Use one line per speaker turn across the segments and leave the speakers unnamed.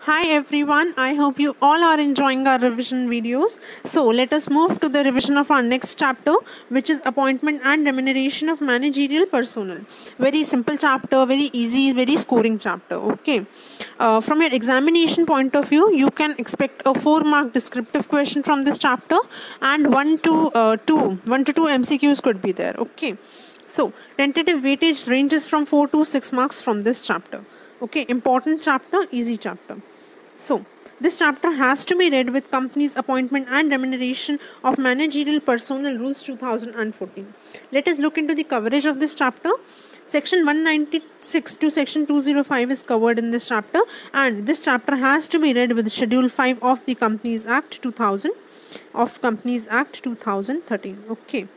Hi everyone, I hope you all are enjoying our revision videos. So let us move to the revision of our next chapter, which is appointment and remuneration of managerial personnel. Very simple chapter, very easy, very scoring chapter. Okay. From your examination point of view, you can expect a 4-mark descriptive question from this chapter and 1 to 2 MCQs could be there. Okay. So tentative weightage ranges from 4 to 6 marks from this chapter. Okay, important chapter, easy chapter. So this chapter has to be read with company's appointment and remuneration of managerial personnel rules 2014. Let us look into the coverage of this chapter. Section 196 to section 205 is covered in this chapter, and this chapter has to be read with schedule 5 of the Companies Act 2013. Okay.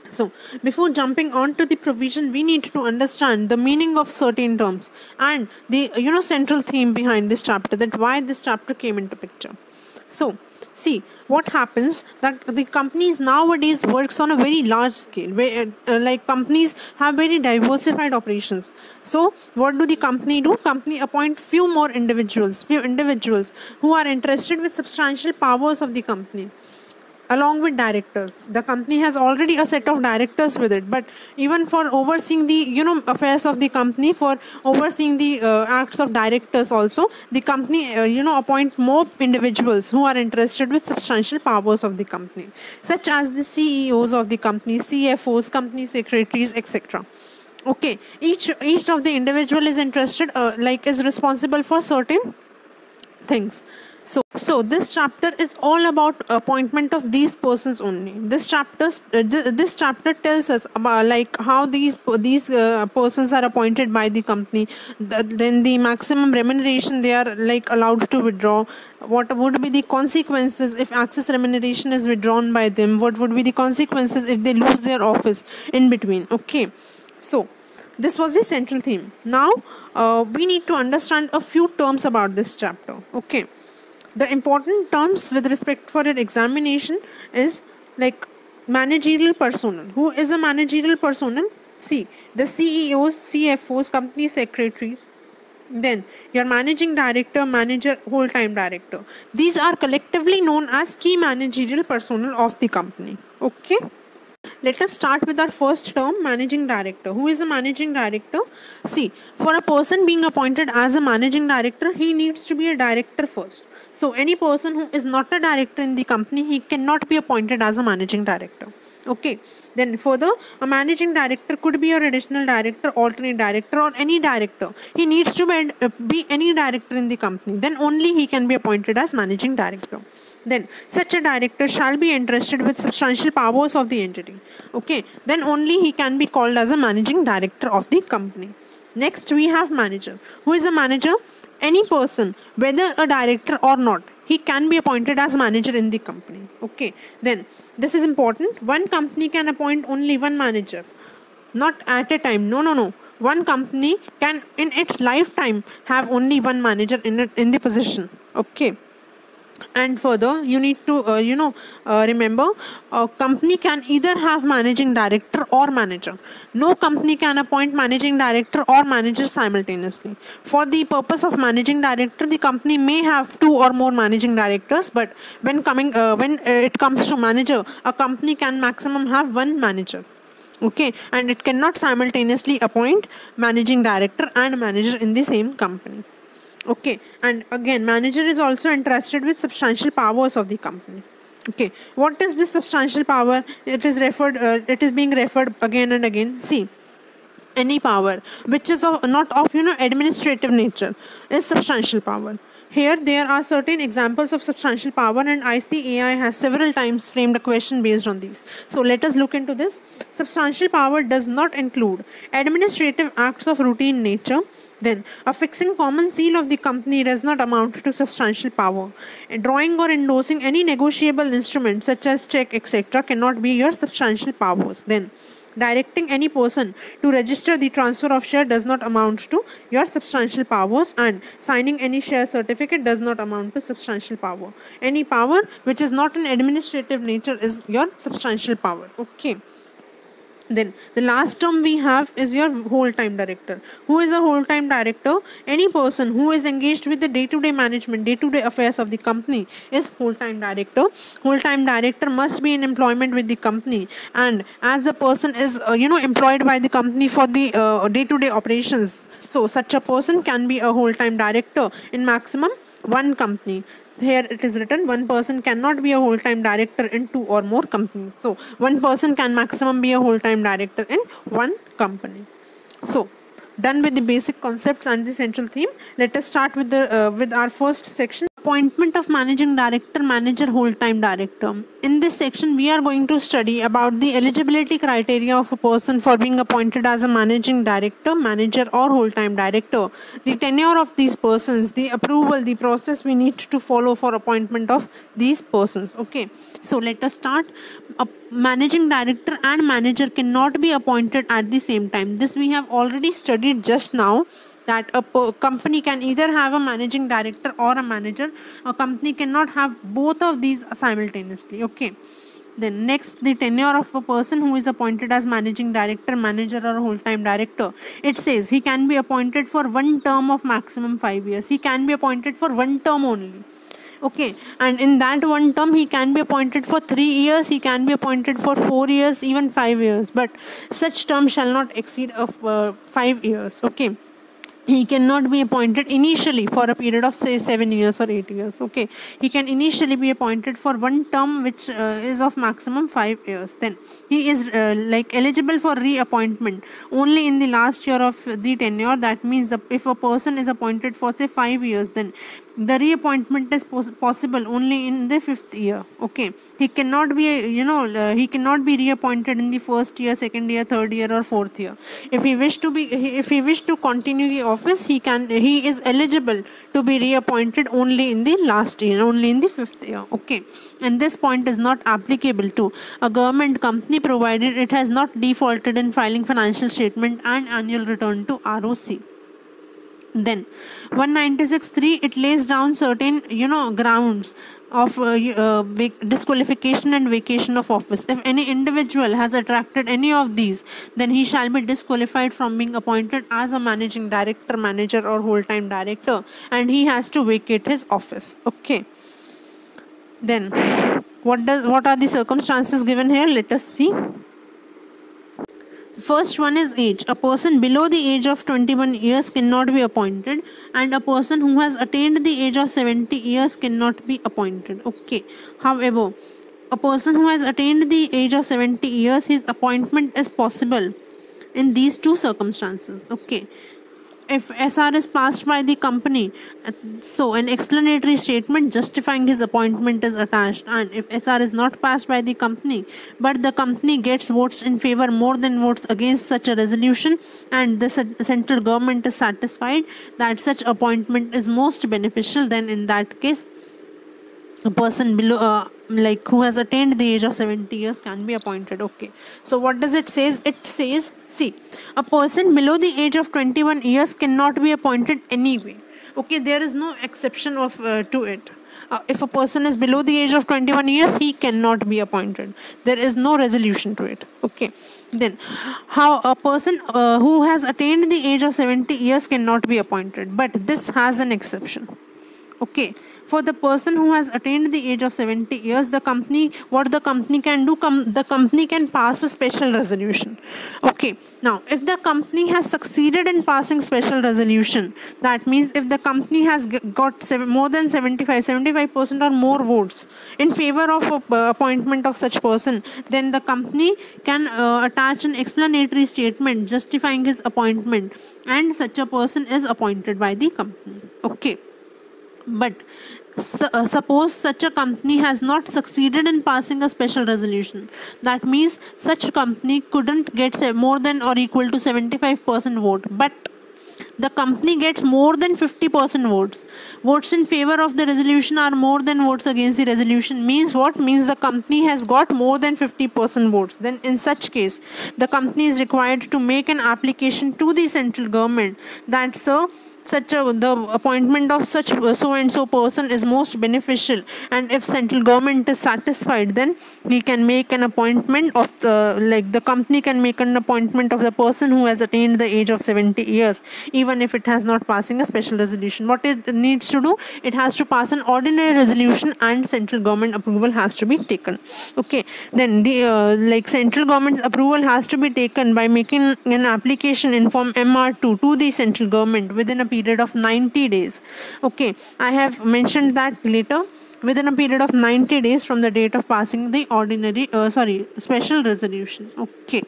So, before jumping on to the provision, we need to understand the meaning of certain terms and the central theme behind this chapter, that why this chapter came into picture. So, see what happens that the companies nowadays works on a very large scale, where like companies have very diversified operations. So, what do the company do? Company appoint few individuals who are interested with substantial powers of the company, along with directors. The company has already a set of directors with it, but even for overseeing the affairs of the company, for overseeing the acts of directors also, the company appoint more individuals who are interested with substantial powers of the company, such as the CEOs of the company, CFOs, company secretaries, etc. Okay, each of the individual is interested is responsible for certain things. So this chapter is all about appointment of these persons only. This chapter tells us about how these persons are appointed by the company, then the maximum remuneration they are allowed to withdraw, what would be the consequences if access remuneration is withdrawn by them, what would be the consequences if they lose their office in between. Okay, so this was the central theme. Now we need to understand a few terms about this chapter. Okay, the important terms with respect for your examination is managerial personnel. Who is a managerial personnel? See, the CEOs, CFOs, company secretaries, then your managing director, manager, whole-time director. These are collectively known as key managerial personnel of the company. Okay. Let us start with our first term, managing director. Who is a managing director? See, for a person being appointed as a managing director, he needs to be a director first. So, any person who is not a director in the company, he cannot be appointed as a managing director. Okay. Then further, a managing director could be your additional director, alternate director, or any director. He needs to be any director in the company. Then only he can be appointed as managing director. Then such a director shall be entrusted with substantial powers of the entity. Okay. Then only he can be called as a managing director of the company. Next we have manager. Who is a manager? Any person, whether a director or not, he can be appointed as manager in the company. Okay. Then this is important. One company can appoint only one manager, not at a time. No. One company can in its lifetime have only one manager in the position. Okay. And further, you need to remember, a company can either have managing director or manager. No company can appoint managing director or manager simultaneously. For the purpose of managing director, the company may have 2 or more managing directors, but when it comes to manager, a company can maximum have 1 manager. Okay, and it cannot simultaneously appoint managing director and manager in the same company. Okay, and again, manager is also entrusted with substantial powers of the company. Okay, what is this substantial power? It is being referred again and again. See, any power which is not of administrative nature is substantial power. Here there are certain examples of substantial power, and ICAI has several times framed a question based on these. So let us look into this. Substantial power does not include administrative acts of routine nature. Then, affixing common seal of the company does not amount to substantial power. Drawing or endorsing any negotiable instrument such as check, etc. cannot be your substantial powers. Then, directing any person to register the transfer of share does not amount to your substantial powers, and signing any share certificate does not amount to substantial power. Any power which is not an administrative nature is your substantial power. Okay. Then the last term we have is your whole-time director. Who is a whole-time director? Any person who is engaged with the day-to-day management, day-to-day affairs of the company is whole-time director. Whole-time director must be in employment with the company, and as the person is employed by the company for the day-to-day operations, so such a person can be a whole-time director in maximum one company. Here it is written one person cannot be a whole-time director in two or more companies. So one person can maximum be a whole-time director in one company. So done with the basic concepts and the central theme. Let us start with the with our first section, appointment of managing director, manager, whole-time director. In this section we are going to study about the eligibility criteria of a person for being appointed as a managing director, manager or whole-time director, the tenure of these persons, the approval, the process we need to follow for appointment of these persons. Okay, so let us start. A managing director and manager cannot be appointed at the same time. This we have already studied just now, that a company can either have a managing director or a manager. A company cannot have both of these simultaneously. Okay, then next, the tenure of a person who is appointed as managing director, manager or whole-time director. It says he can be appointed for one term of maximum 5 years. He can be appointed for one term only. Okay, and in that one term he can be appointed for 3 years, he can be appointed for 4 years, even 5 years, but such term shall not exceed of 5 years. Okay, he cannot be appointed initially for a period of say 7 years or 8 years. Okay, he can initially be appointed for one term which is of maximum 5 years. Then he is eligible for reappointment only in the last year of the tenure. That means if a person is appointed for say 5 years, then the reappointment is possible only in the 5th year. Okay, he cannot be he cannot be reappointed in the 1st year, 2nd year, 3rd year or 4th year. If he wish to continue the office, he is eligible to be reappointed only in the last year, only in the 5th year. Okay, and this point is not applicable to a government company provided it has not defaulted in filing financial statement and annual return to ROC. Then 196.3, it lays down certain grounds of disqualification and vacation of office. If any individual has attracted any of these, then he shall be disqualified from being appointed as a managing director, manager or whole-time director, and he has to vacate his office. Okay, then what are the circumstances given here? Let us see. First one is age. A person below the age of 21 years cannot be appointed, and a person who has attained the age of 70 years cannot be appointed. Okay, however, a person who has attained the age of 70 years, his appointment is possible in these two circumstances. Okay, if SR is passed by the company, so an explanatory statement justifying his appointment is attached, and if SR is not passed by the company but the company gets votes in favor more than votes against such a resolution, and the central government is satisfied that such appointment is most beneficial, then in that case a person below who has attained the age of 70 years can be appointed. Okay, so what does it says? It says, see, a person below the age of 21 years cannot be appointed anyway. Okay, there is no exception of to it. If a person is below the age of 21 years, he cannot be appointed. There is no resolution to it. Okay, then how a person who has attained the age of 70 years cannot be appointed, but this has an exception. Okay, for the person who has attained the age of 70 years, what the company can do, the company can pass a special resolution. Okay, now if the company has succeeded in passing special resolution, that means if the company has got more than 75% or more votes in favor of appointment of such person, then the company can attach an explanatory statement justifying his appointment, and such a person is appointed by the company. Okay, but suppose such a company has not succeeded in passing a special resolution, that means such company couldn't get more than or equal to 75% vote, but the company gets more than 50% votes in favor of the resolution are more than votes against the resolution. Means what? Means the company has got more than 50% votes. Then in such case, the company is required to make an application to the central government that, sir, the appointment of such so and so person is most beneficial, and if central government is satisfied, then we can make an appointment of the company can make an appointment of the person who has attained the age of 70 years, even if it has not passing a special resolution. What it needs to do, it has to pass an ordinary resolution and central government approval has to be taken. Okay, then the central government's approval has to be taken by making an application in form MR2 to the central government within a period of 90 days. Okay, I have mentioned that later. Within a period of 90 days from the date of passing the special resolution. Okay.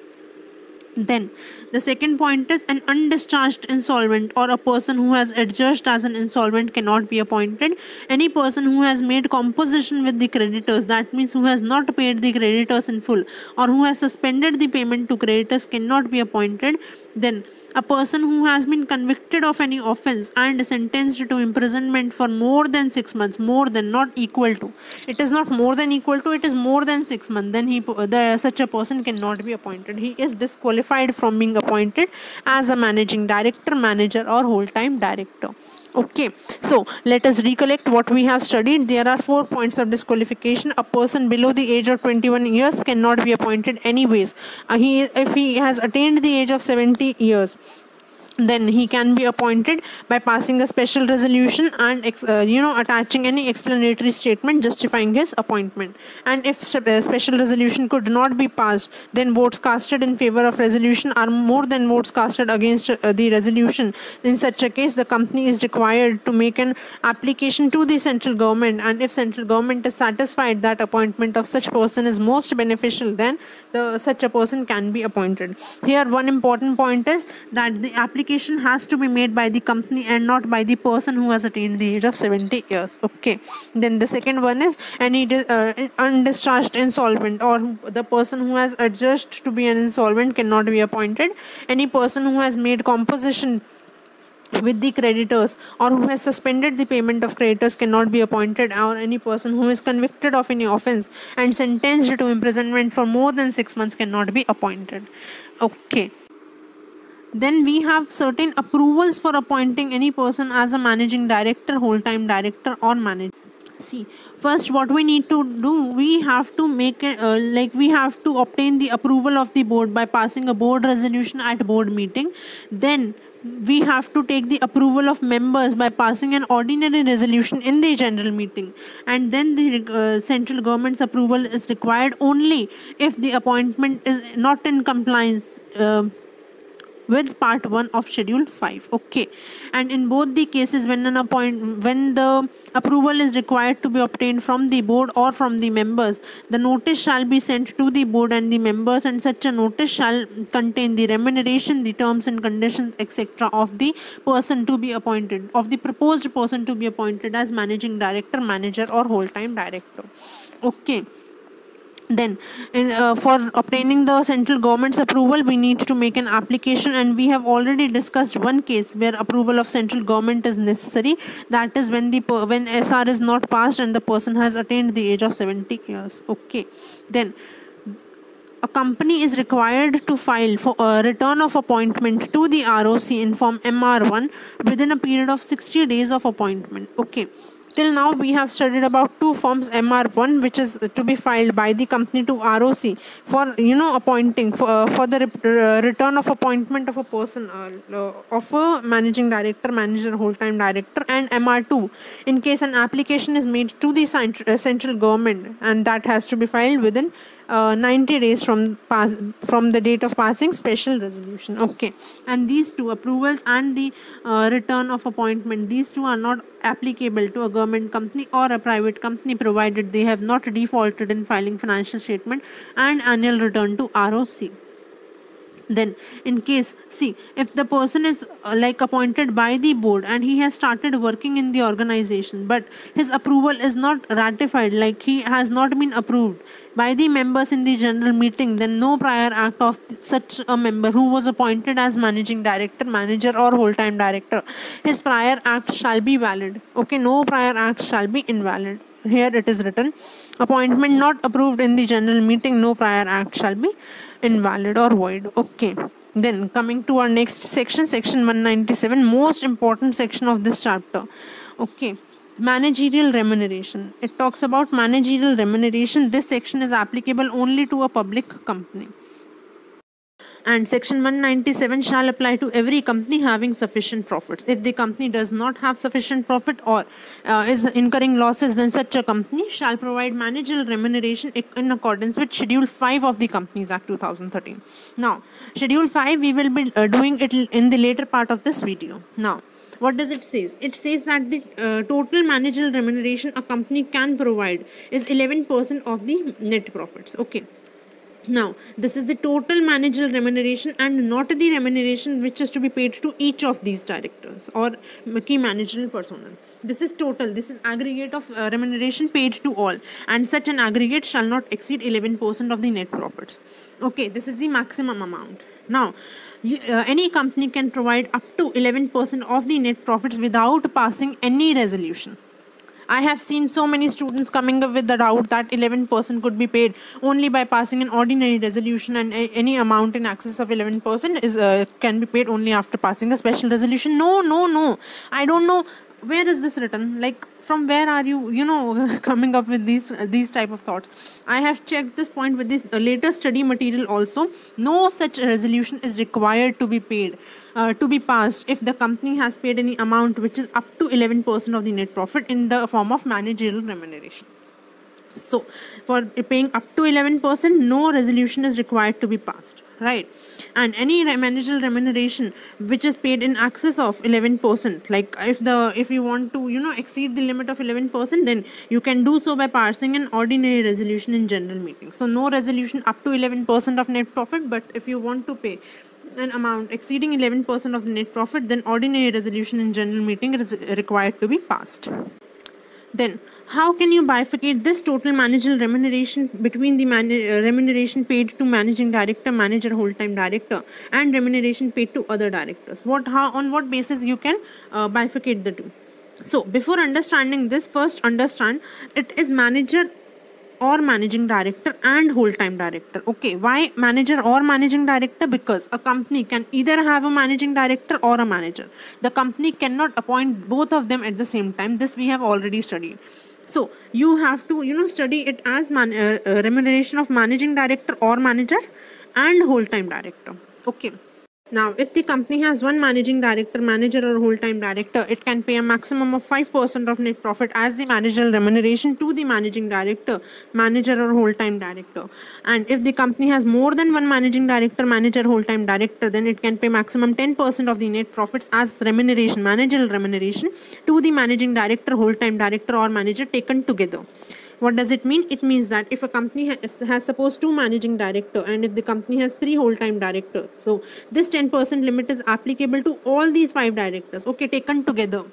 Then the second point is an undischarged insolvent or a person who has adjudged as an insolvent cannot be appointed. Any person who has made composition with the creditors, that means who has not paid the creditors in full or who has suspended the payment to creditors, cannot be appointed. Then a person who has been convicted of any offense and sentenced to imprisonment for more than 6 months, more than, not equal to, it is not more than equal to, it is more than 6 months, then such a person cannot be appointed. He is disqualified from being appointed as a managing director, manager or whole-time director. Okay, so let us recollect what we have studied. There are 4 points of disqualification. A person below the age of 21 years cannot be appointed anyways. If he has attained the age of 70 years, then he can be appointed by passing a special resolution and attaching any explanatory statement justifying his appointment. And if special resolution could not be passed, then votes casted in favor of resolution are more than votes casted against the resolution. In such a case, the company is required to make an application to the central government, and if central government is satisfied that appointment of such person is most beneficial, then such a person can be appointed. Here one important point is that the application has to be made by the company and not by the person who has attained the age of 70 years. Okay, then the second one is any undischarged insolvent or the person who has adjudged to be an insolvent cannot be appointed. Any person who has made composition with the creditors or who has suspended the payment of creditors cannot be appointed, or any person who is convicted of any offense and sentenced to imprisonment for more than 6 months cannot be appointed. Okay. Then we have certain approvals for appointing any person as a managing director, whole-time director or manager. See, first what we need to do, we have to make we have to obtain the approval of the board by passing a board resolution at board meeting. Then we have to take the approval of members by passing an ordinary resolution in the general meeting, and then the central government's approval is required only if the appointment is not in compliance with part 1 of schedule 5. Okay, and in both the cases when the approval is required to be obtained from the board or from the members, the notice shall be sent to the board and the members, and such a notice shall contain the remuneration, the terms and conditions, etc. of the person to be appointed, of the proposed person to be appointed as managing director, manager or whole-time director. Okay. Then for obtaining the central government's approval, we need to make an application, and we have already discussed one case where approval of central government is necessary. That is when SR is not passed and the person has attained the age of 70 years. Okay. Then a company is required to file for a return of appointment to the ROC in form MR1 within a period of 60 days of appointment. Okay. Till now we have studied about 2 forms. MR1, which is to be filed by the company to ROC for appointing for the return of appointment of a person of a managing director, manager, whole-time director, and MR2 in case an application is made to the central government, and that has to be filed within 90 days from the date of passing special resolution. Okay, and these 2 approvals and the return of appointment, these 2 are not applicable to a government company or a private company provided they have not defaulted in filing financial statement and annual return to ROC. Then in case, see, if the person is appointed by the board and he has started working in the organization, but his approval is not ratified, he has not been approved by the members in the general meeting, then no prior act of such a member who was appointed as managing director, manager or whole-time director, his prior act shall be valid. Okay, no prior act shall be invalid. Here it is written, appointment not approved in the general meeting, no prior act shall be invalid or void. Okay. Then coming to our next section, section 197, most important section of this chapter. Okay, managerial remuneration. It talks about managerial remuneration. This section is applicable only to a public company. And section 197 shall apply to every company having sufficient profits. If the company does not have sufficient profit or is incurring losses, then such a company shall provide managerial remuneration in accordance with Schedule 5 of the Companies Act 2013. Now, Schedule 5, we will be doing it in the later part of this video. Now, what does it say? It says that the total managerial remuneration a company can provide is 11% of the net profits. Okay. Now, this is the total managerial remuneration and not the remuneration which is to be paid to each of these directors or key managerial personnel. This is total. This is aggregate of remuneration paid to all, and such an aggregate shall not exceed 11% of the net profits. Okay, this is the maximum amount. Now, any company can provide up to 11% of the net profits without passing any resolution. I have seen so many students coming up with the doubt that 11% could be paid only by passing an ordinary resolution, and any amount in excess of 11% is can be paid only after passing a special resolution. No. I don't know where is this written. Like, from where are you coming up with these type of thoughts? I have checked this point with this latest study material also. No such resolution is required to be paid, to be passed if the company has paid any amount which is up to 11% of the net profit in the form of managerial remuneration. So, for paying up to 11%, no resolution is required to be passed, right? And any managerial remuneration which is paid in excess of 11%, like if you want to exceed the limit of 11%, then you can do so by passing an ordinary resolution in general meeting. So, no resolution up to 11% of net profit, but if you want to pay an amount exceeding 11% of the net profit, then ordinary resolution in general meeting is required to be passed. Then, how can you bifurcate this total managerial remuneration between the remuneration paid to managing director, manager, whole-time director, and remuneration paid to other directors? On what basis you can bifurcate the two? So, before understanding this, first understand it is manager or managing director and whole-time director. Okay, why manager or managing director? Because a company can either have a managing director or a manager. The company cannot appoint both of them at the same time. This we have already studied. So you have to study it as remuneration of managing director or manager and whole-time director. Okay. Now, if the company has one managing director, manager, or whole-time director, it can pay a maximum of 5% of net profit as the managerial remuneration to the managing director, manager, or whole-time director. And if the company has more than one managing director, manager, whole-time director, then it can pay maximum 10% of the net profits as remuneration, managerial remuneration to the managing director, whole-time director, or manager taken together. What does it mean? It means that if a company has suppose 2 managing director, and if the company has 3 whole-time directors, so this 10% limit is applicable to all these 5 directors, okay, taken together.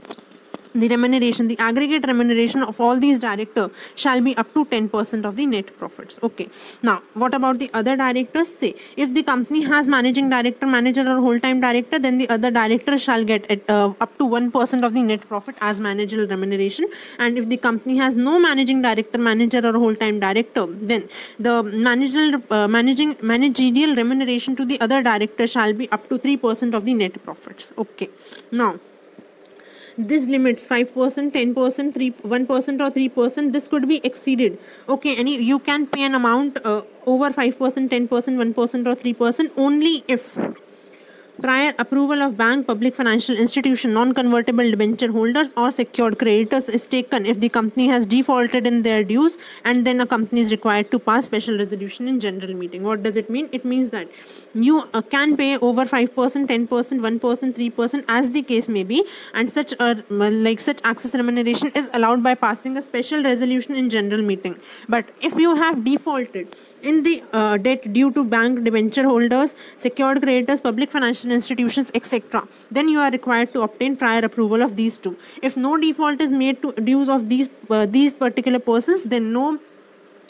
The remuneration, the aggregate remuneration of all these directors shall be up to 10% of the net profits. Okay. Now, what about the other directors? Say, if the company has managing director, manager, or whole-time director, then the other director shall get up to 1% of the net profit as managerial remuneration. And if the company has no managing director, manager, or whole-time director, then the managerial remuneration to the other director shall be up to 3% of the net profits. Okay. Now, this limits 5%, 10%, 1% or 3%. This could be exceeded. Okay, and you can pay an amount over 5%, 10%, 1% or 3% only if prior approval of bank, public financial institution, non-convertible debenture holders or secured creditors is taken if the company has defaulted in their dues, and then a company is required to pass special resolution in general meeting. What does it mean? It means that you can pay over 5%, 10%, 1%, 3% as the case may be, and such access remuneration is allowed by passing a special resolution in general meeting. But if you have defaulted in the debt due to bank, debenture holders, secured creditors, public financial institutions, etc., then you are required to obtain prior approval of these two. If no default is made to dues of these particular persons, then no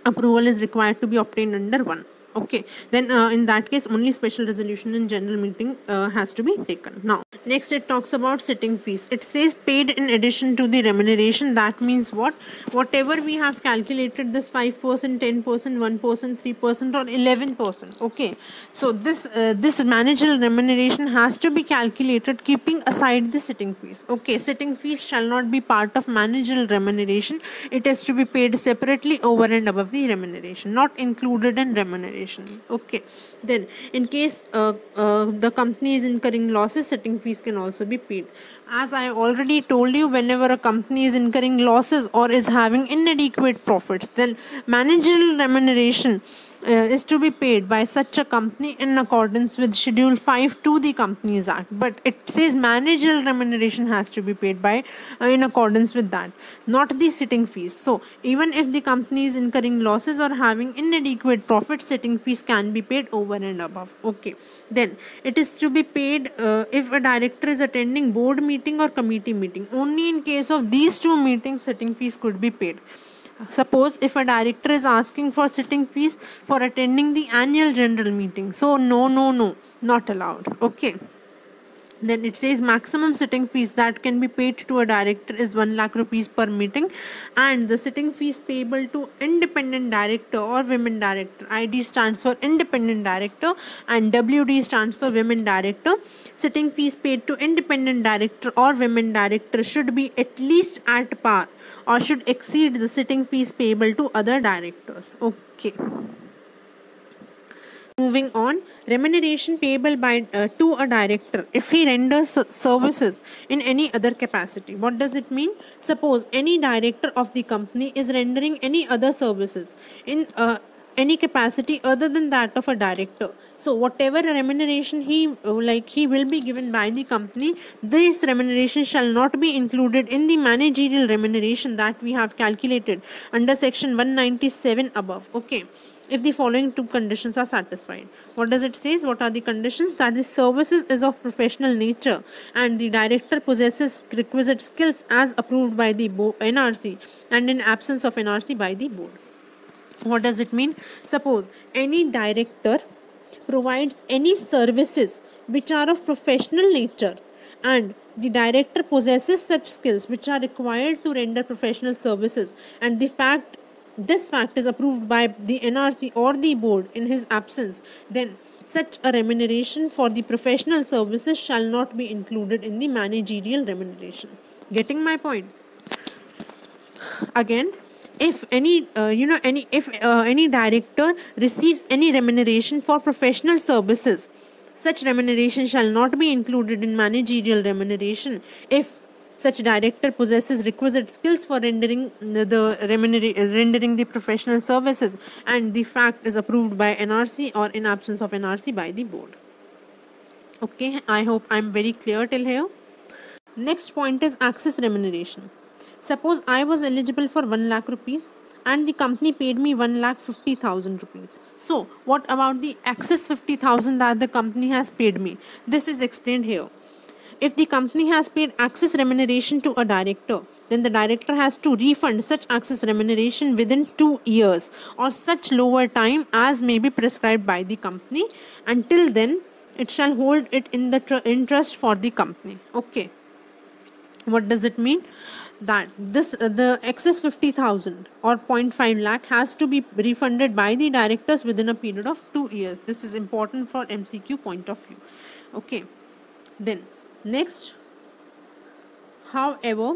approval is required to be obtained under one. Okay, then in that case only special resolution in general meeting has to be taken. Now next it talks about sitting fees. It says paid in addition to the remuneration. That means what? Whatever we have calculated, this 5%, 10%, 1%, 3% or 11%. Okay, so this managerial remuneration has to be calculated keeping aside the sitting fees. Okay, sitting fees shall not be part of managerial remuneration. It is to be paid separately over and above the remuneration, not included in remuneration. Okay, then in case the company is incurring losses, sitting fees can also be paid. As I already told you, whenever a company is incurring losses or is having inadequate profits, then managerial remuneration is to be paid by such a company in accordance with Schedule 5 to the Companies Act. But it says managerial remuneration has to be paid by in accordance with that, not the sitting fees. So even if the company is incurring losses or having inadequate profits, sitting fees can be paid over and above. Okay, then it is to be paid if a director is attending board meeting or committee meeting. Only in case of these two meetings, sitting fees could be paid. Suppose if a director is asking for sitting fees for attending the annual general meeting, so no, not allowed. Okay, then it says maximum sitting fees that can be paid to a director is 1 lakh rupees per meeting, and the sitting fees payable to independent director or women director. ID stands for independent director and WD stands for women director. Sitting fees paid to independent director or women director should be at least at par or should exceed the sitting fees payable to other directors. Okay. Moving on, remuneration payable by to a director if he renders services in any other capacity. What does it mean? Suppose any director of the company is rendering any other services in any capacity other than that of a director. So whatever remuneration he will be given by the company, this remuneration shall not be included in the managerial remuneration that we have calculated under section 197 above. Okay, if the following two conditions are satisfied. What does it say? What are the conditions? That the services is of professional nature and the director possesses requisite skills as approved by the NRC and in absence of NRC by the board. What does it mean? Suppose any director provides any services which are of professional nature and the director possesses such skills which are required to render professional services, and this fact is approved by the NRC or the board in his absence, then such a remuneration for the professional services shall not be included in the managerial remuneration. Getting my point? Again, if any director receives any remuneration for professional services, such remuneration shall not be included in managerial remuneration if such director possesses requisite skills for rendering the professional services and the fact is approved by NRC or in absence of NRC by the board. Okay, I hope I'm very clear till here. Next point is access remuneration. Suppose I was eligible for 1 lakh rupees and the company paid me 1,50,000 rupees. So what about the excess 50,000 that the company has paid me? This is explained here. If the company has paid access remuneration to a director, then the director has to refund such access remuneration within 2 years or such lower time as may be prescribed by the company. Until then, it shall hold it in the interest for the company. Okay. What does it mean? That the excess 50,000 or 0.5 lakh has to be refunded by the directors within a period of 2 years. This is important for MCQ point of view. Okay. Then next, however,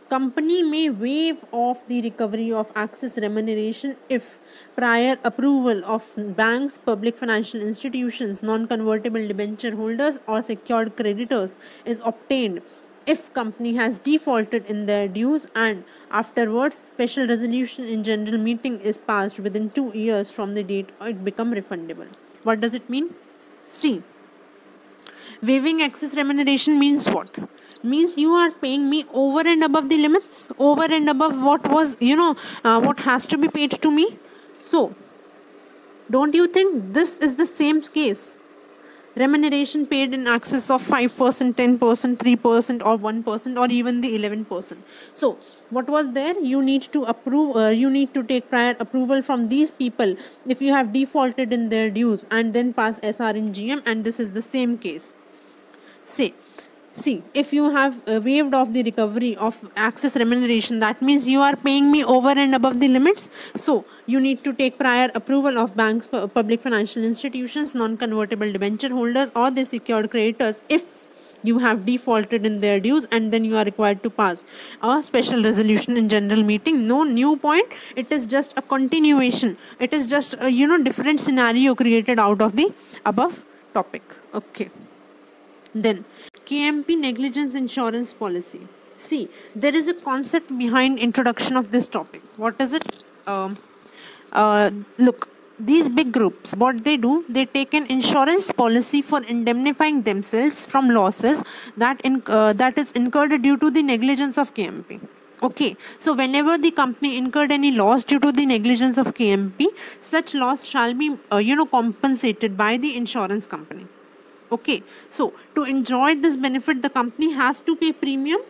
company may waive off the recovery of access remuneration if prior approval of banks, public financial institutions, non-convertible debenture holders or secured creditors is obtained if company has defaulted in their dues and afterwards special resolution in general meeting is passed within 2 years from the date it become refundable. What does it mean? See, waiving excess remuneration means what? Means you are paying me over and above the limits, over and above what was, what has to be paid to me. So, don't you think this is the same case? remuneration paid in excess of 5%, 10%, 3%, or 1%, or even the 11%. So what was there? You need to approve, you need to take prior approval from these people if you have defaulted in their dues, and then pass SR in GM, and this is the same case. See, if you have waived off the recovery of access remuneration, that means you are paying me over and above the limits. So you need to take prior approval of banks, public financial institutions, non-convertible debenture holders, or the secured creditors if you have defaulted in their dues, and then you are required to pass a special resolution in general meeting. No new point. It is just a continuation. It is just a different scenario created out of the above topic. Okay. Then KMP negligence insurance policy. See, there is a concept behind introduction of this topic. What is it? Look, these big groups, what they do, they take an insurance policy for indemnifying themselves from losses that is incurred due to the negligence of KMP. Okay, so whenever the company incurred any loss due to the negligence of KMP, such loss shall be compensated by the insurance company. Okay, so to enjoy this benefit, the company has to pay premium.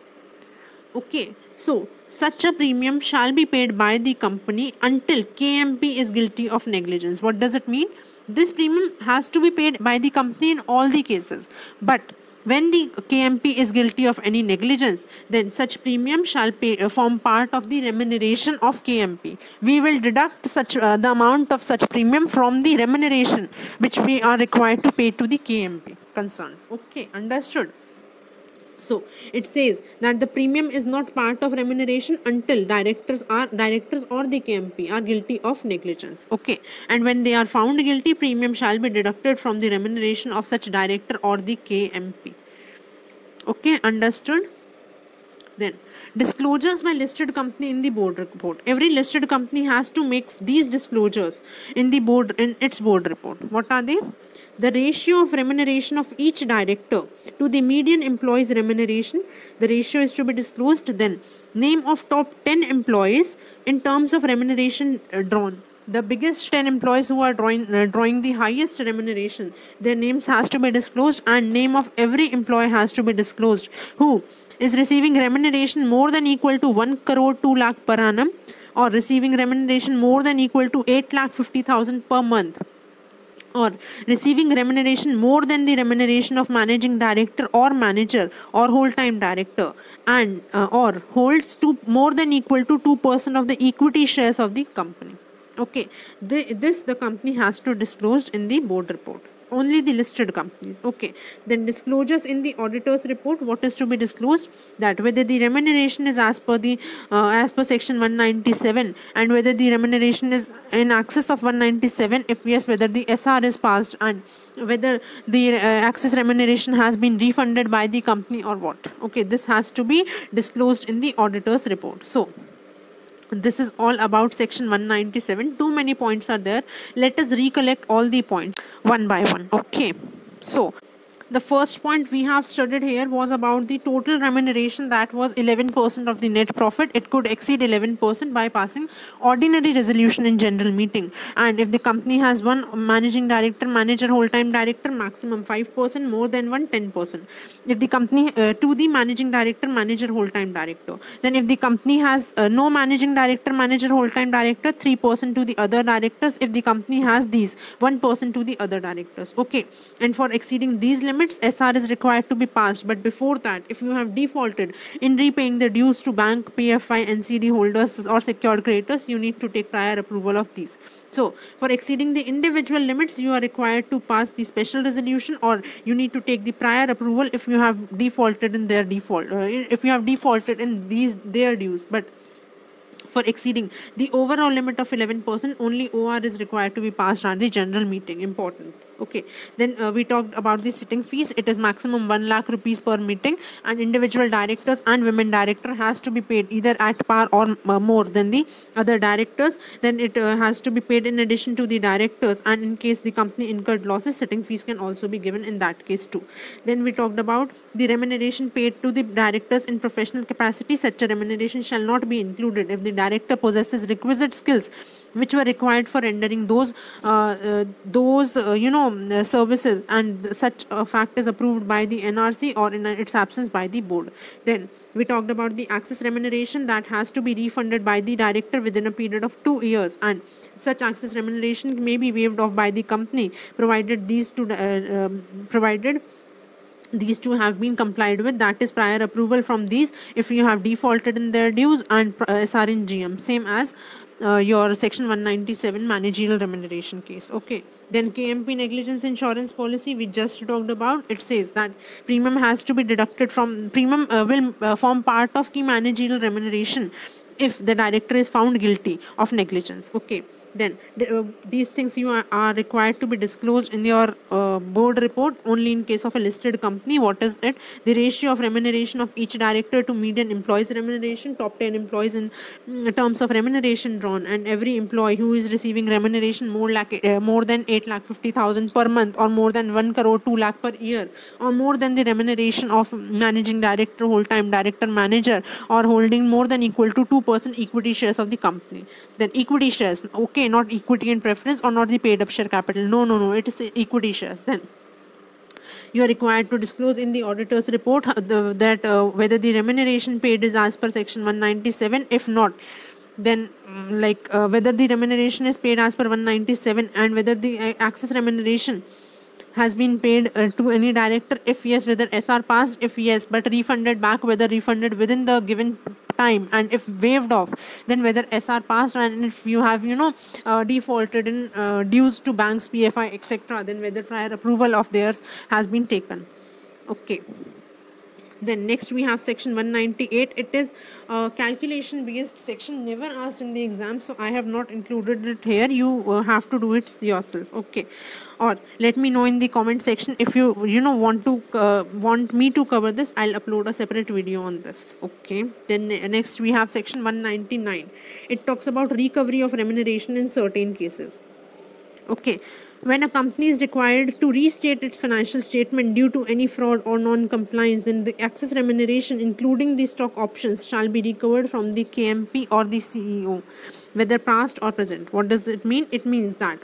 Okay, so such a premium shall be paid by the company until KMP is guilty of negligence. What does it mean? This premium has to be paid by the company in all the cases, but when the KMP is guilty of any negligence, then such premium shall form part of the remuneration of KMP. We will deduct such the amount of such premium from the remuneration which we are required to pay to the KMP concerned. Okay, understood. So it says that the premium is not part of remuneration until directors or the KMP are guilty of negligence. Okay, and when they are found guilty, premium shall be deducted from the remuneration of such director or the KMP. Okay, understood. Then disclosures by listed company in the board report. Every listed company has to make these disclosures in its board report. What are they? The ratio of remuneration of each director to the median employee's remuneration. The ratio is to be disclosed. Then name of top 10 employees in terms of remuneration drawn. The biggest 10 employees who are drawing the highest remuneration, their names has to be disclosed, and name of every employee has to be disclosed who is receiving remuneration more than equal to 1 crore 2 lakh per annum, or receiving remuneration more than equal to 8,50,000 per month, or receiving remuneration more than the remuneration of managing director or manager or whole-time director, and or holds more than equal to 2% of the equity shares of the company. Okay, the company has to disclose in the board report. Only the listed companies. Okay, then disclosures in the auditor's report. What is to be disclosed? That whether the remuneration is as per section 197, and whether the remuneration is in excess of 197. If yes, whether the SR is passed, and whether the excess remuneration has been refunded by the company or what. Okay, this has to be disclosed in the auditor's report. So this is all about section 197. Too many points are there. Let us recollect all the points one by one. Okay, so the first point we have studied here was about the total remuneration, that was 11% of the net profit. It could exceed 11% by passing ordinary resolution in general meeting. And if the company has one managing director, manager, whole-time director, maximum 5%, more than one 10%. If the company to the managing director, manager, whole-time director. Then if the company has no managing director, manager, whole-time director, 3% to the other directors. If the company has these, 1% to the other directors. Okay, and for exceeding these limits, SR is required to be passed. But before that, if you have defaulted in repaying the dues to bank, PFI, NCD holders or secured creditors, you need to take prior approval of these. So for exceeding the individual limits, you are required to pass the special resolution, or you need to take the prior approval if you have defaulted in their if you have defaulted in their dues. But for exceeding the overall limit of 11%, only OR is required to be passed at the general meeting. Important. Okay, then we talked about the sitting fees. It is maximum 1 lakh rupees per meeting, and individual directors and women director has to be paid either at par or more than the other directors. Then it has to be paid in addition to the directors, and in case the company incurred losses, sitting fees can also be given in that case too. Then we talked about the remuneration paid to the directors in professional capacity. Such a remuneration shall not be included if the director possesses requisite skills which were required for rendering those services, and such a fact is approved by the NRC or in its absence by the board. Then we talked about the access remuneration that has to be refunded by the director within a period of 2 years, and such access remuneration may be waived off by the company provided these two have been complied with, that is prior approval from these if you have defaulted in their dues, and SR in GM, same as your section 197 managerial remuneration case. Okay, then KMP negligence insurance policy we just talked about. It says that premium has to be deducted from premium will form part of key managerial remuneration if the director is found guilty of negligence. Okay, then these things are required to be disclosed in your board report only in case of a listed company. What is it? The ratio of remuneration of each director to median employees remuneration, top 10 employees in terms of remuneration drawn, and every employee who is receiving remuneration more than 8,50,000 per month, or more than 1 crore 2 lakh per year, or more than the remuneration of managing director, whole time director, manager, or holding more than equal to 2% equity shares of the company. Then equity shares, okay, not equity in preference or not the paid up share capital. No, it is equity shares. Then you are required to disclose in the auditor's report whether the remuneration paid is as per section 197. If not, then whether the remuneration is paid as per 197, and whether the access remuneration has been paid to any director. If yes, whether SR passed. If yes, but refunded back, whether refunded within the given time, and if waived off, then whether SR passed. And if you have defaulted in dues to banks, PFI, etc., then whether prior approval of theirs has been taken. Okay. Then next we have section 198. It is calculation based section, never asked in the exam, so I have not included it here. You have to do it yourself. Okay, or let me know in the comment section if you want me to cover this. I'll upload a separate video on this. Okay, then next we have section 199. It talks about recovery of remuneration in certain cases. Okay, when a company is required to restate its financial statement due to any fraud or non-compliance, then the excess remuneration, including the stock options, shall be recovered from the KMP or the CEO, whether past or present. What does it mean? It means that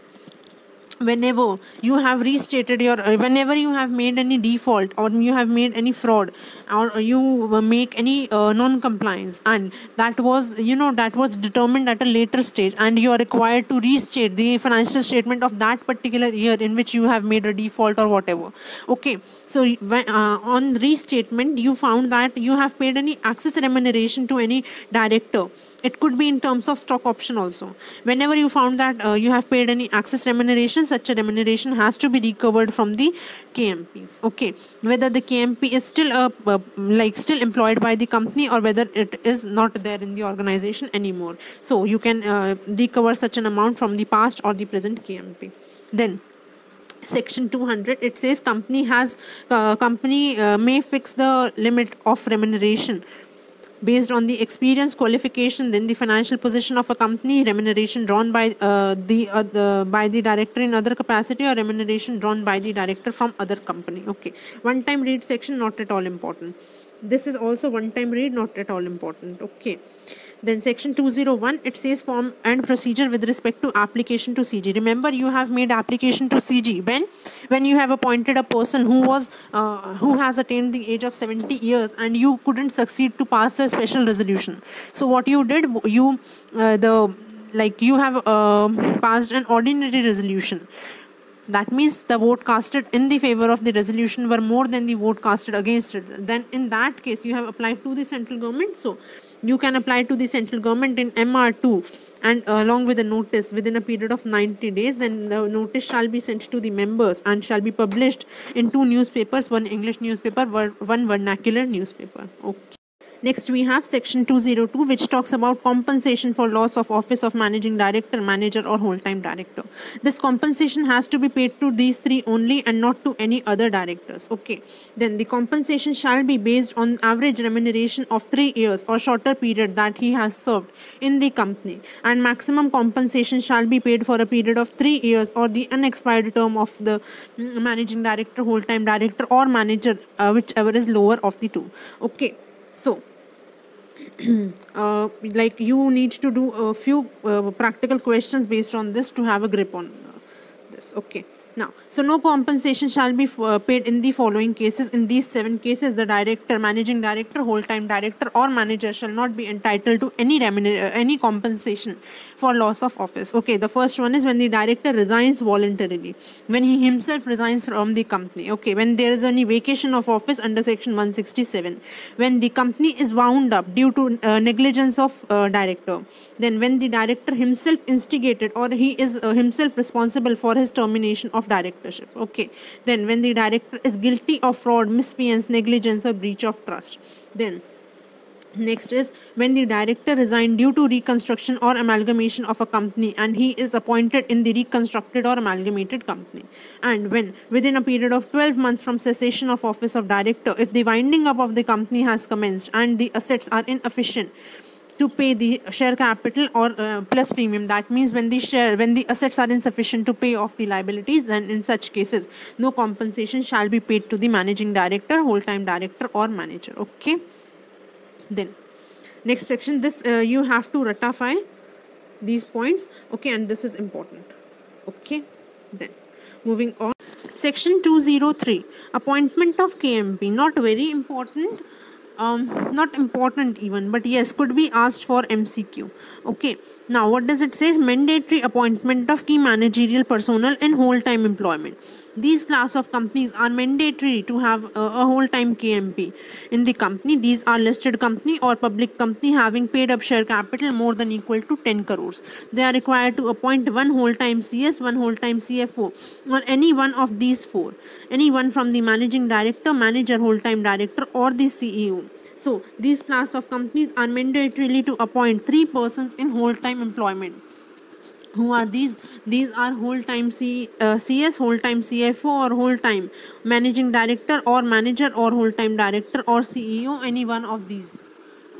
whenever you have restated whenever you have made any default, or you have made any fraud, or you make any non-compliance, and that was determined at a later stage, and you are required to restate the financial statement of that particular year in which you have made a default or whatever. Okay, so when, on restatement you found that you have paid any access remuneration to any director. It could be in terms of stock option also. Whenever you found that you have paid any access remuneration, such a remuneration has to be recovered from the KMPs. Okay, whether the KMP is still still employed by the company, or whether it is not there in the organization anymore. So you can recover such an amount from the past or the present KMP. Then section 200, it says company may fix the limit of remuneration based on the experience, qualification, then the financial position of a company, remuneration drawn by the director in other capacity, or remuneration drawn by the director from other company. Okay, one time read section, not at all important. This is also one time read, not at all important. Okay, then section 201, it says form and procedure with respect to application to CG. Remember, you have made application to CG when you have appointed a person who has attained the age of 70 years and you couldn't succeed to pass the special resolution. So what you did, you have passed an ordinary resolution. That means the vote casted in the favor of the resolution were more than the vote casted against it. Then in that case, you have applied to the central government. So you can apply to the central government in MR2, and along with a notice within a period of 90 days. Then the notice shall be sent to the members and shall be published in 2 newspapers, one English newspaper, one vernacular newspaper. Okay. Next, we have section 202, which talks about compensation for loss of office of managing director, manager, or whole-time director. This compensation has to be paid to these 3 only and not to any other directors. Okay. Then the compensation shall be based on average remuneration of 3 years or shorter period that he has served in the company, and maximum compensation shall be paid for a period of 3 years or the unexpired term of the managing director, whole-time director, or manager, whichever is lower of the 2. Okay. So like you need to do a few practical questions based on this to have a grip on this. Okay, now, so no compensation shall be paid in the following cases. In these 7 cases, the director, managing director, whole-time director, or manager shall not be entitled to any compensation for loss of office. Okay, the first one is when the director resigns voluntarily, when he himself resigns from the company. Okay, when there is any vacation of office under section 167, when the company is wound up due to negligence of director, then when the director himself instigated or he is himself responsible for his termination of directorship. Okay, then when the director is guilty of fraud, misfeasance, negligence, or breach of trust. Then next is when the director resigned due to reconstruction or amalgamation of a company and he is appointed in the reconstructed or amalgamated company. And when within a period of 12 months from cessation of office of director, if the winding up of the company has commenced and the assets are insufficient to pay the share capital or plus premium, that means when the assets are insufficient to pay off the liabilities, then in such cases no compensation shall be paid to the managing director, whole-time director, or manager. Okay, then next section, this you have to ratify these points. Okay, and this is important. Okay, then moving on, section 203, appointment of KMP. Not very important, not important even, but yes, could be asked for MCQ. Okay, now what does it say? Mandatory appointment of key managerial personnel in whole-time employment. These class of companies are mandatory to have a whole-time KMP in the company. These are listed company or public company having paid up share capital more than equal to 10 crores. They are required to appoint one whole-time CS, one whole-time CFO, or any one of these 4. Any one from the managing director, manager, whole-time director, or the CEO. So these class of companies are mandatorily to appoint 3 persons in whole-time employment. Who are these? These are whole-time CS, whole-time CFO, or whole-time managing director or manager, or whole-time director or CEO, any one of these.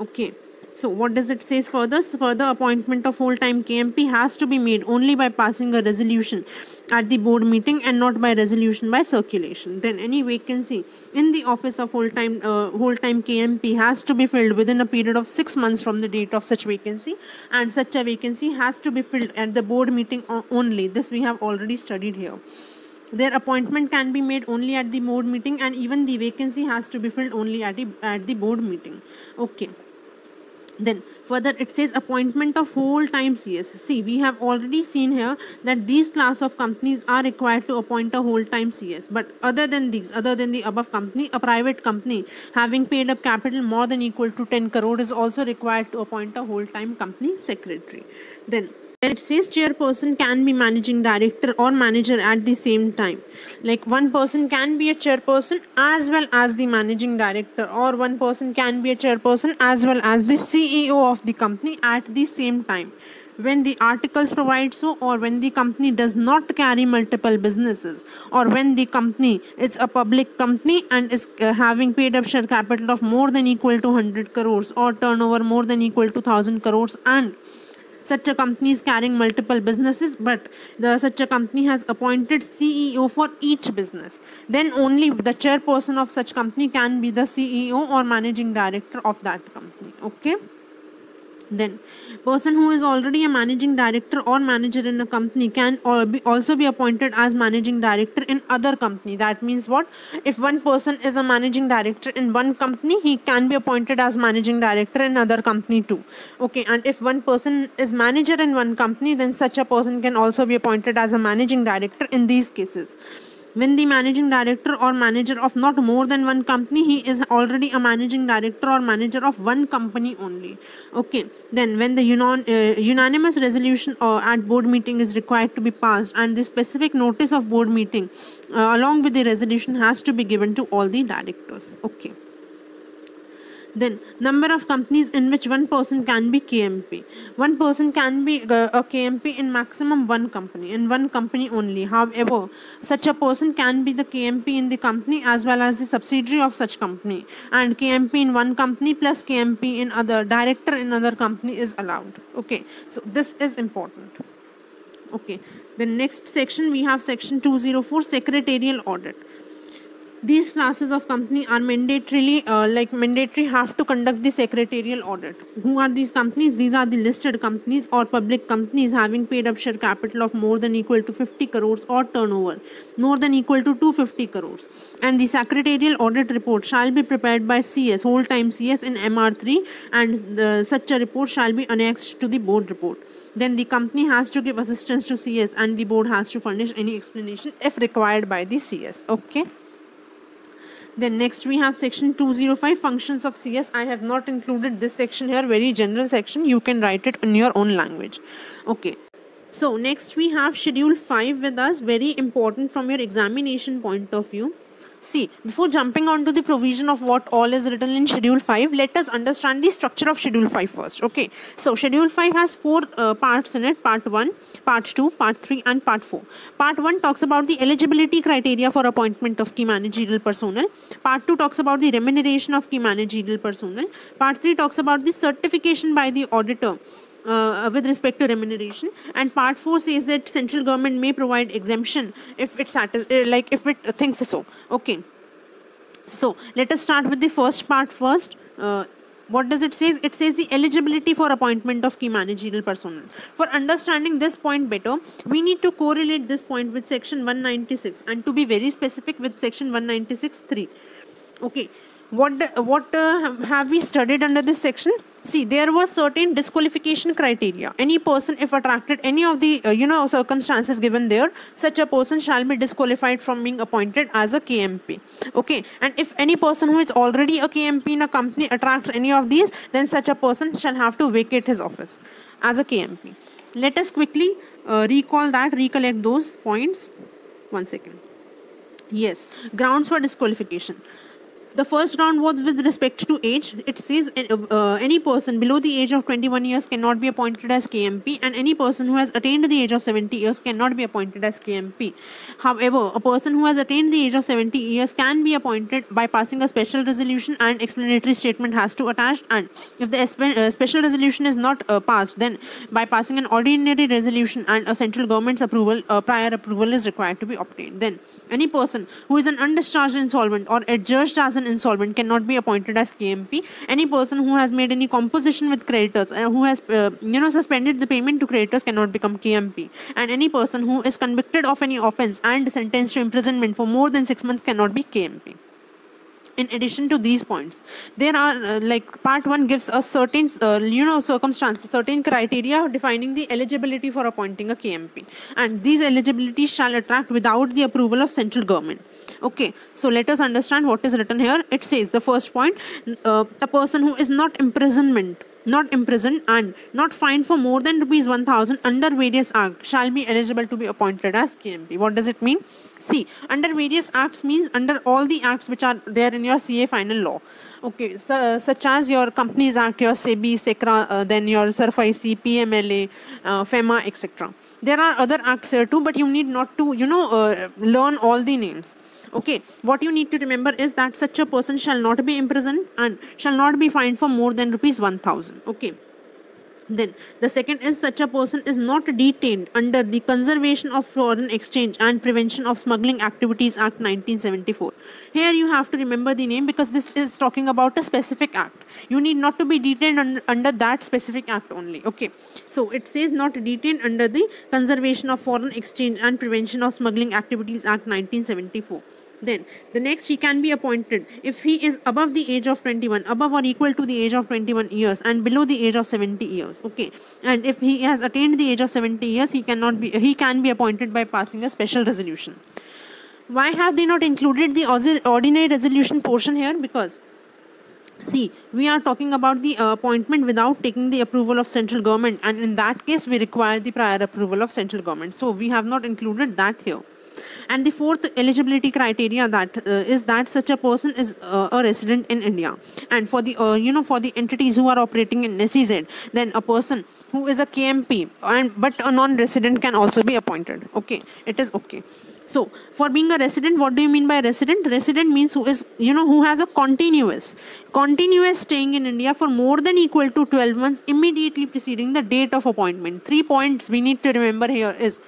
Okay, so what does it say further? Further appointment of whole-time KMP has to be made only by passing a resolution at the board meeting and not by resolution by circulation. Then any vacancy in the office of whole-time KMP has to be filled within a period of 6 months from the date of such vacancy, and such a vacancy has to be filled at the board meeting only. This we have already studied here. Their appointment can be made only at the board meeting, and even the vacancy has to be filled only at the board meeting. Okay, then further it says appointment of whole-time CS. See, we have already seen here that these class of companies are required to appoint a whole-time CS, but other than the above company, a private company having paid up capital more than equal to 10 crore is also required to appoint a whole-time company secretary. Then it says chairperson can be managing director or manager at the same time. Like one person can be a chairperson as well as the managing director, or one person can be a chairperson as well as the CEO of the company at the same time, when the articles provide so, or when the company does not carry multiple businesses, or when the company is a public company and is having paid up share capital of more than equal to 100 crores or turnover more than equal to 1000 crores, and such a company is carrying multiple businesses, but such a company has appointed CEO for each business. Then only the chairperson of such company can be the CEO or managing director of that company. Okay. Then person who is already a managing director or manager in a company can also be appointed as managing director in other company. That means what? If one person is a managing director in one company, he can be appointed as managing director in other company too. Okay, and if one person is manager in one company, then such a person can also be appointed as a managing director in these cases. When the managing director or manager of not more than one company, he is already a managing director or manager of one company only. Okay, then when the unanimous resolution at board meeting is required to be passed, and the specific notice of board meeting along with the resolution has to be given to all the directors. Okay. Then number of companies in which one person can be KMP. One person can be a KMP in maximum one company, in one company only. However, such a person can be the KMP in the company as well as the subsidiary of such company, and KMP in one company plus KMP in other, director in other company is allowed. Okay, so this is important. Okay, the next section we have section 204, secretarial audit. these classes of company are mandatory have to conduct the secretarial audit. Who are these companies? These are the listed companies or public companies having paid up share capital of more than equal to 50 crores or turnover more than equal to 250 crores. And the secretarial audit report shall be prepared by CS, whole time CS in MR3, and such a report shall be annexed to the board report. Then the company has to give assistance to CS and the board has to furnish any explanation if required by the CS. Okay. Then next we have section 205, functions of CS. I have not included this section here, very general section. You can write it in your own language. Okay. So next we have schedule 5 with us, very important from your examination point of view. See, before jumping on to the provision of what all is written in Schedule 5, let us understand the structure of Schedule 5 first. Okay, so Schedule 5 has 4 parts in it: Part 1, Part 2, Part 3 and Part 4. Part 1 talks about the eligibility criteria for appointment of key managerial personnel. Part 2 talks about the remuneration of key managerial personnel. Part 3 talks about the certification by the auditor with respect to remuneration, and part 4 says that central government may provide exemption if it if it thinks so. Okay, so let us start with the first part first. What does it say? It says the eligibility for appointment of key managerial personnel. For understanding this point better, we need to correlate this point with section 196, and to be very specific, with section 196(3). Okay, what have we studied under this section? See, there was certain disqualification criteria. Any person, if attracted any of the circumstances given there, such a person shall be disqualified from being appointed as a KMP. Okay, and if any person who is already a KMP in a company attracts any of these, then such a person shall have to vacate his office as a KMP. Let us quickly recollect those points. 1 second. Yes, grounds for disqualification. The first round was with respect to age. It says any person below the age of 21 years cannot be appointed as KMP, and any person who has attained the age of 70 years cannot be appointed as KMP. However, a person who has attained the age of 70 years can be appointed by passing a special resolution, and explanatory statement has to attach. And if the special resolution is not passed, then by passing an ordinary resolution and a central government's approval, prior approval is required to be obtained. Then any person who is an undischarged insolvent or adjudged as an insolvent cannot be appointed as KMP. Any person who has made any composition with creditors, who has suspended the payment to creditors, cannot become KMP. And any person who is convicted of any offence and sentenced to imprisonment for more than 6 months cannot be KMP. In addition to these points, there are part 1 gives us certain circumstances, certain criteria defining the eligibility for appointing a KMP, and these eligibilities shall attract without the approval of central government. Okay, so let us understand what is written here. It says, the first point, a person who is not imprisoned and not fined for more than rupees 1000 under various acts shall be eligible to be appointed as KMP. What does it mean? See, under various acts means under all the acts which are there in your CA final law. Okay, so, such as your Companies Act, your SEBI, SECRA, then your SURF-IC, PMLA, FEMA, etc. There are other acts here too, but you need not to, learn all the names. Okay, what you need to remember is that such a person shall not be imprisoned and shall not be fined for more than rupees 1000. Okay. Then the second is, such a person is not detained under the Conservation of Foreign Exchange and Prevention of Smuggling Activities Act 1974. Here you have to remember the name because this is talking about a specific act. You need not to be detained under that specific act only. Okay, so it says not detained under the Conservation of Foreign Exchange and Prevention of Smuggling Activities Act 1974. Then the next, he can be appointed if he is above the age of 21, above or equal to the age of 21 years, and below the age of 70 years. Okay, and if he has attained the age of 70 years, he can be appointed by passing a special resolution. Why have they not included the ordinary resolution portion here? Because see, we are talking about the appointment without taking the approval of central government, and in that case we require the prior approval of central government, so we have not included that here. And the fourth eligibility criteria is that such a person is a resident in India. And for the for the entities who are operating in SEZ, then a person who is a KMP but a non-resident can also be appointed. Okay, it is okay. So for being a resident, what do you mean by resident? Resident means who is who has a continuous staying in India for more than equal to 12 months immediately preceding the date of appointment. 3 points we need to remember here is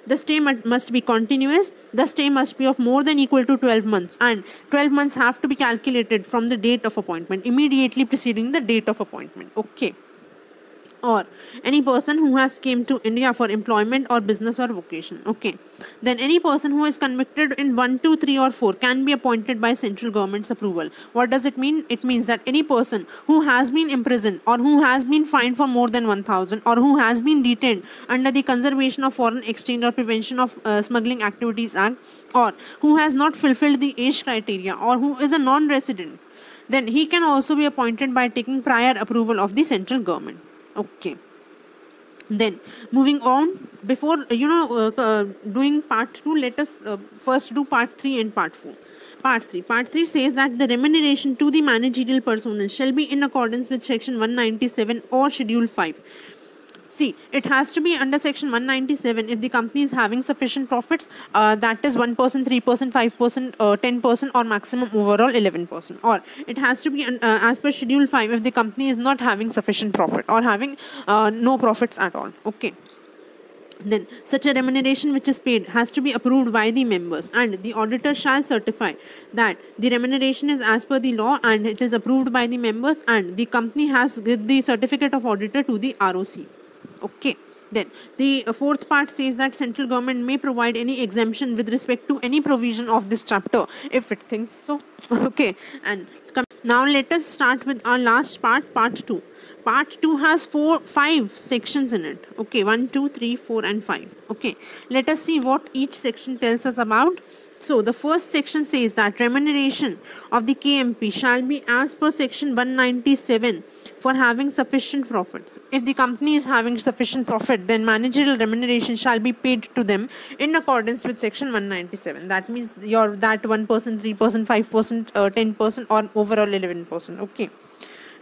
the stay must be continuous, the stay must be of more than equal to 12 months, and 12 months have to be calculated from the date of appointment, immediately preceding the date of appointment. Okay. Or any person who has came to India for employment or business or vocation. Okay. Then any person who is convicted in 1, 2, 3 or 4 can be appointed by central government's approval. What does it mean? It means that any person who has been imprisoned or who has been fined for more than 1000 or who has been detained under the Conservation of Foreign Exchange or Prevention of Smuggling Activities Act, or who has not fulfilled the age criteria, or who is a non-resident, then he can also be appointed by taking prior approval of the central government. Okay. Then moving on, before doing part 2, let us first do part 3 and part 4. Part 3 says that the remuneration to the managerial personnel shall be in accordance with section 197 or schedule 5. See, it has to be under section 197 if the company is having sufficient profits, that is 1%, 3%, 5%, 10%, or maximum overall 11%. Or it has to be as per schedule 5 if the company is not having sufficient profit or having no profits at all. Okay. Then such a remuneration which is paid has to be approved by the members, and the auditor shall certify that the remuneration is as per the law and it is approved by the members, and the company has given the certificate of auditor to the ROC. Okay. Then the fourth part says that central government may provide any exemption with respect to any provision of this chapter if it thinks so. Okay. And now let us start with our last part, part 2. Part 2 has 5 sections in it. Okay, 1, 2, 3, 4 and 5. Okay, let us see what each section tells us about. So the first section says that remuneration of the KMP shall be as per section 197 for having sufficient profits. If the company is having sufficient profit, then managerial remuneration shall be paid to them in accordance with section 197. That means that 1%, 3%, 5%, 10% or overall 11%. Okay.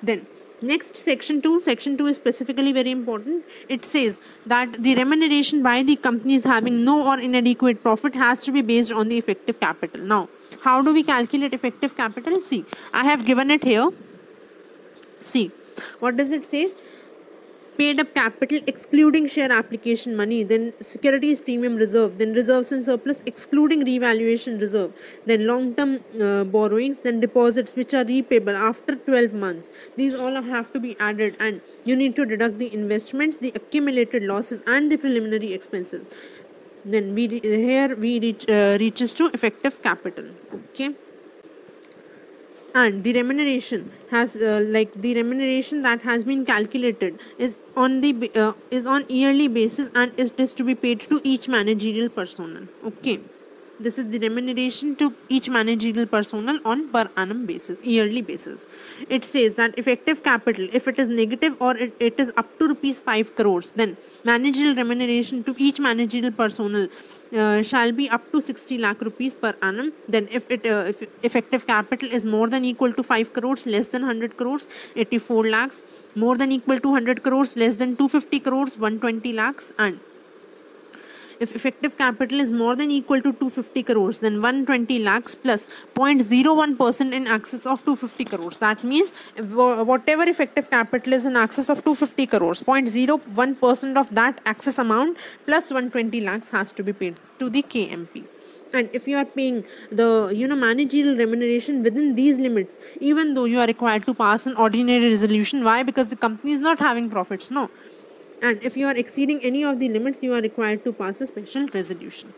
Then next, section 2 is specifically very important. It says that the remuneration by the companies having no or inadequate profit has to be based on the effective capital. Now, how do we calculate effective capital? See, I have given it here. See, what does it say? Paid up capital excluding share application money, then securities premium reserve, then reserves and surplus excluding revaluation reserve, then long-term borrowings, then deposits which are repayable after 12 months. These all have to be added, and you need to deduct the investments, the accumulated losses and the preliminary expenses. Then we reaches to effective capital. Okay. And the remuneration has the remuneration that has been calculated is on yearly basis, and it is to be paid to each managerial personnel. Okay. This is the remuneration to each managerial personnel on per annum basis, yearly basis. It says that effective capital, if it is negative or it is up to rupees 5 crores, then managerial remuneration to each managerial personnel shall be up to 60 lakh rupees per annum. Then if effective capital is more than equal to 5 crores, less than 100 crores, 84 lakhs, more than equal to 100 crores, less than 250 crores, 120 lakhs, and if effective capital is more than equal to 250 crores, then 120 lakhs plus 0.01% in excess of 250 crores. That means whatever effective capital is in excess of 250 crores, 0.01% of that excess amount plus 120 lakhs has to be paid to the KMPs. And if you are paying the managerial remuneration within these limits, even though you are required to pass an ordinary resolution, why? Because the company is not having profits, no. And if you are exceeding any of the limits, you are required to pass a special resolution.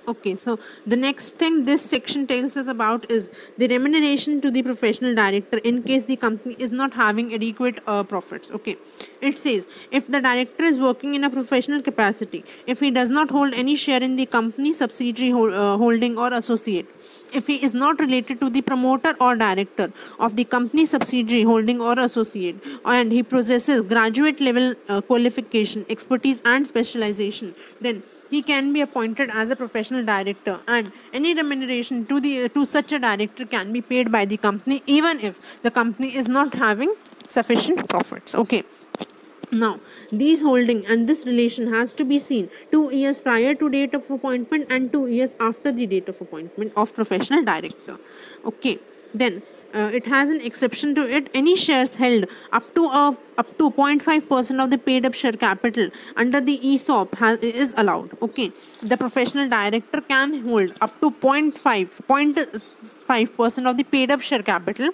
Okay, so the next thing this section tells us about is the remuneration to the professional director in case the company is not having adequate profits. Okay, it says if the director is working in a professional capacity, if he does not hold any share in the company, subsidiary holding or associate, if he is not related to the promoter or director of the company, subsidiary holding or associate, and he possesses graduate level qualification, expertise and specialization, then he can be appointed as a professional director, and any remuneration to such a director can be paid by the company even if the company is not having sufficient profits. Okay. Now, these holding and this relation has to be seen 2 years prior to date of appointment and 2 years after the date of appointment of professional director. Okay. Then it has an exception to it. Any shares held up to 0.5% of the paid up share capital under the ESOP is allowed. Okay, the professional director can hold up to 0.5% of the paid up share capital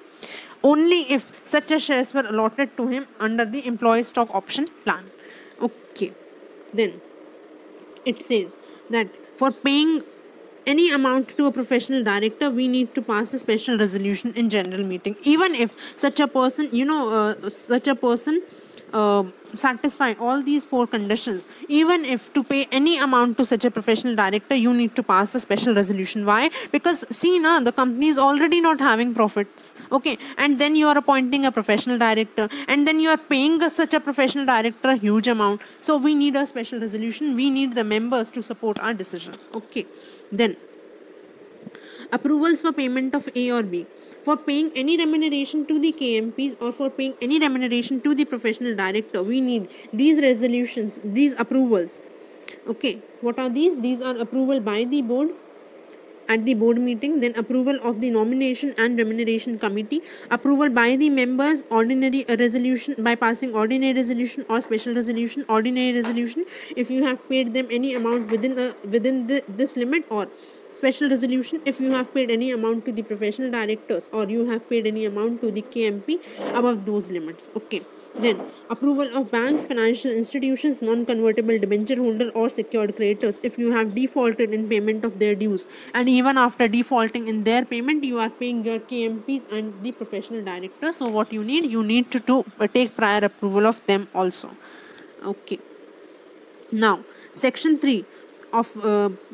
only if such a shares were allotted to him under the employee stock option plan. Okay, then it says that for paying any amount to a professional director, we need to pass a special resolution in general meeting, even if such a person satisfy all these four conditions. Even if to pay any amount to such a professional director, you need to pass a special resolution. Why? Because see now, the company is already not having profits, okay, and then you are appointing a professional director, and then you are paying such a professional director a huge amount. So we need a special resolution. We need the members to support our decision. Okay, then approvals for payment of A or B. For paying any remuneration to the KMPs or for paying any remuneration to the professional director, we need these resolutions, these approvals. Okay, what are these? These are approval by the board at the board meeting, then approval of the nomination and remuneration committee, approval by the members, ordinary resolution by passing ordinary resolution or special resolution. Ordinary resolution if you have paid them any amount within this limit, or special resolution if you have paid any amount to the professional directors or you have paid any amount to the KMP above those limits. Okay, then approval of banks, financial institutions, non-convertible debenture holder or secured creditors if you have defaulted in payment of their dues, and even after defaulting in their payment you are paying your KMPs and the professional director. So what you need to take prior approval of them also. Okay, now section 3 of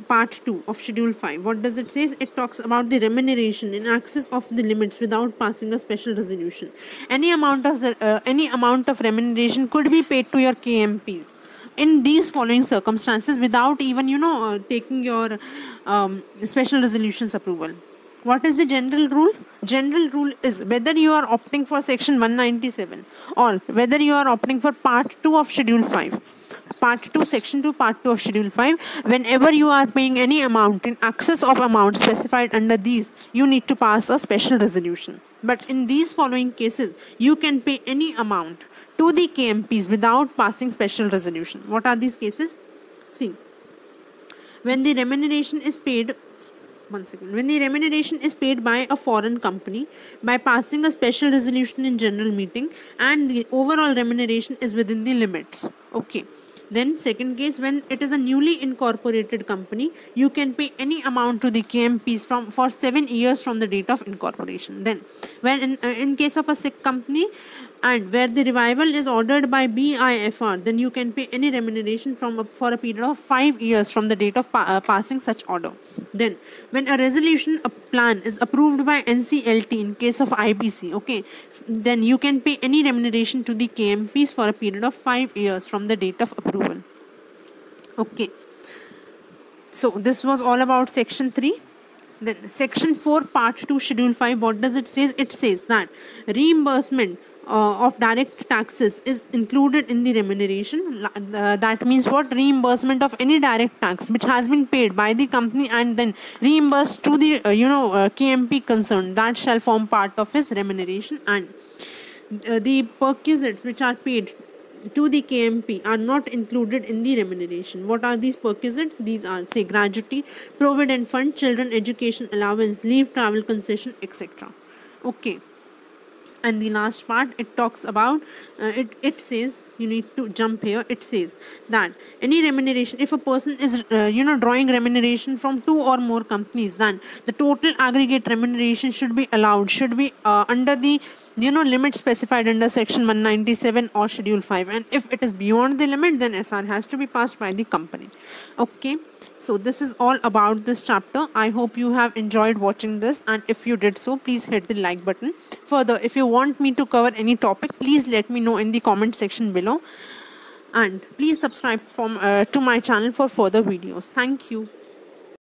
part 2 of schedule 5, what does it say? It talks about the remuneration in excess of the limits without passing a special resolution. Any amount of remuneration could be paid to your KMPs in these following circumstances without even taking your special resolutions approval. What is the general rule? General rule is whether you are opting for section 197 or whether you are opting for part 2 of schedule 5. Part 2, section 2, part 2 of schedule 5, whenever you are paying any amount in excess of amount specified under these, you need to pass a special resolution. But in these following cases, you can pay any amount to the KMPs without passing special resolution. What are these cases? See, when the remuneration is paid by a foreign company by passing a special resolution in general meeting and the overall remuneration is within the limits. Okay. Then second case, when it is a newly incorporated company, you can pay any amount to the KMPs for 7 years from the date of incorporation. Then when in case of a sick company and where the revival is ordered by BIFR, then you can pay any remuneration for a period of 5 years from the date of passing such order. Then when a resolution plan is approved by NCLT in case of IBC, okay, then you can pay any remuneration to the KMPs for a period of 5 years from the date of approval. Okay, so this was all about section 3. Then section 4 part 2 schedule 5, what does it say? It says that reimbursement of direct taxes is included in the remuneration. That means what? Reimbursement of any direct tax which has been paid by the company and then reimbursed to the KMP concerned, that shall form part of his remuneration. And the perquisites which are paid to the KMP are not included in the remuneration. What are these perquisites? These are, say, gratuity, provident fund, children education allowance, leave, travel concession, etc. Okay. And the last part, it talks about it says, you need to jump here. It says that any remuneration, if a person is drawing remuneration from 2 or more companies, then the total aggregate remuneration should be under the limit specified under section 197 or schedule 5, and if it is beyond the limit, then SR has to be passed by the company. Okay, so this is all about this chapter. I hope you have enjoyed watching this, and if you did so, please hit the like button. Further, if you want me to cover any topic, please let me know in the comment section below, and please subscribe to my channel for further videos. Thank you.